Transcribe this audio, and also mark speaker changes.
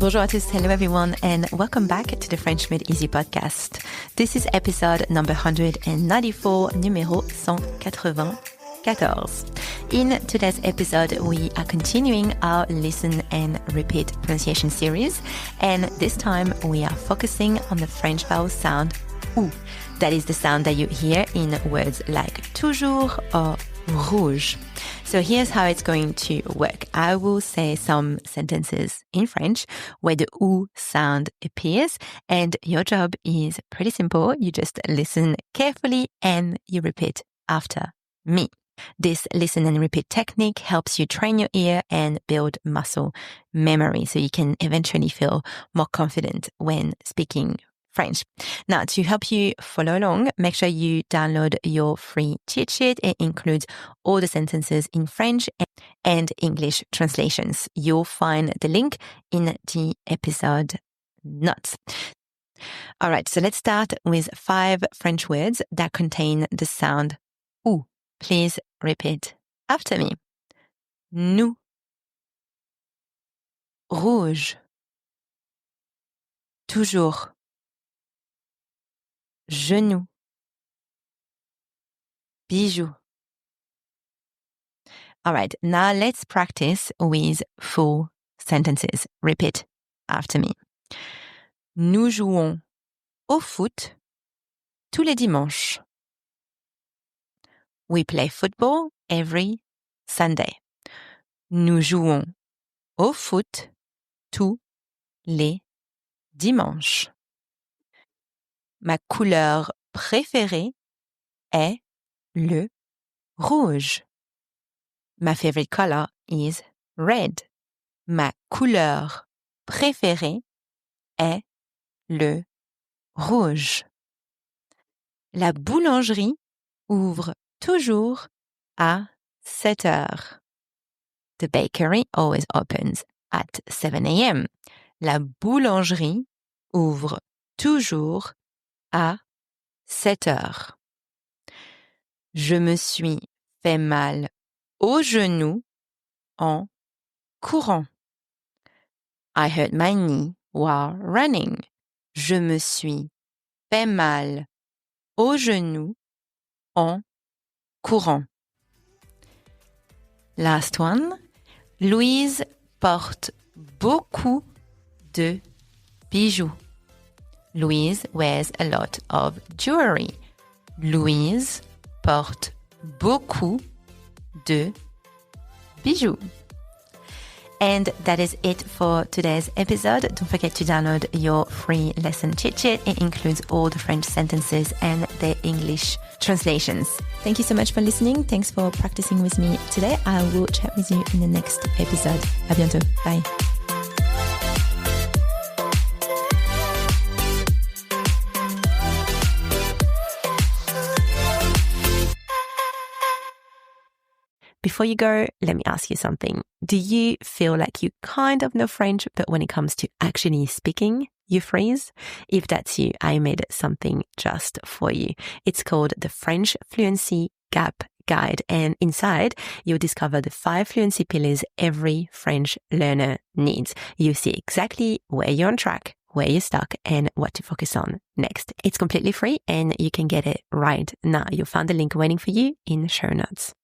Speaker 1: Bonjour à tous, hello everyone, and welcome back to the French Made Easy podcast. This is episode number 194, numéro 194. In today's episode, we are continuing our listen and repeat pronunciation series, and this time we are focusing on the French vowel sound OU. That is the sound that you hear in words like toujours or rouge. So here's how it's going to work. I will say some sentences in French where the OU sound appears, and your job is pretty simple. You just listen carefully and you repeat after me. This listen and repeat technique helps you train your ear and build muscle memory so you can eventually feel more confident when speaking French. Now, to help you follow along, make sure you download your free cheat sheet. It includes all the sentences in French and English translations. You'll find the link in the episode notes. All right, so let's start with 5 French words that contain the sound OU. Please repeat after me. Nous, rouge, toujours, genou, bijoux. All right, now let's practice with full sentences. Repeat after me. Nous jouons au foot tous les dimanches. We play football every Sunday. Nous jouons au foot tous les dimanches. Ma couleur préférée est le rouge. My favorite color is red. Ma couleur préférée est le rouge. La boulangerie ouvre toujours à 7 heures. The bakery always opens at 7 a.m. La boulangerie ouvre toujours à 7 heures. Je me suis fait mal au genou en courant. I hurt my knee while running. Je me suis fait mal au genou en courant. Last one. Louise porte beaucoup de bijoux. Louise wears a lot of jewelry. Louise porte beaucoup de bijoux. And that is it for today's episode. Don't forget to download your free lesson cheat sheet. It includes all the French sentences and the English translations. Thank you so much for listening. Thanks for practicing with me today. I will chat with you in the next episode. À bientôt. Bye. Before you go, let me ask you something. Do you feel like you kind of know French, but when it comes to actually speaking, you freeze? If that's you, I made something just for you. It's called the French Fluency Gap Guide. And inside, you'll discover the 5 fluency pillars every French learner needs. You see exactly where you're on track, where you're stuck, and what to focus on next. It's completely free and you can get it right now. You'll find the link waiting for you in the show notes.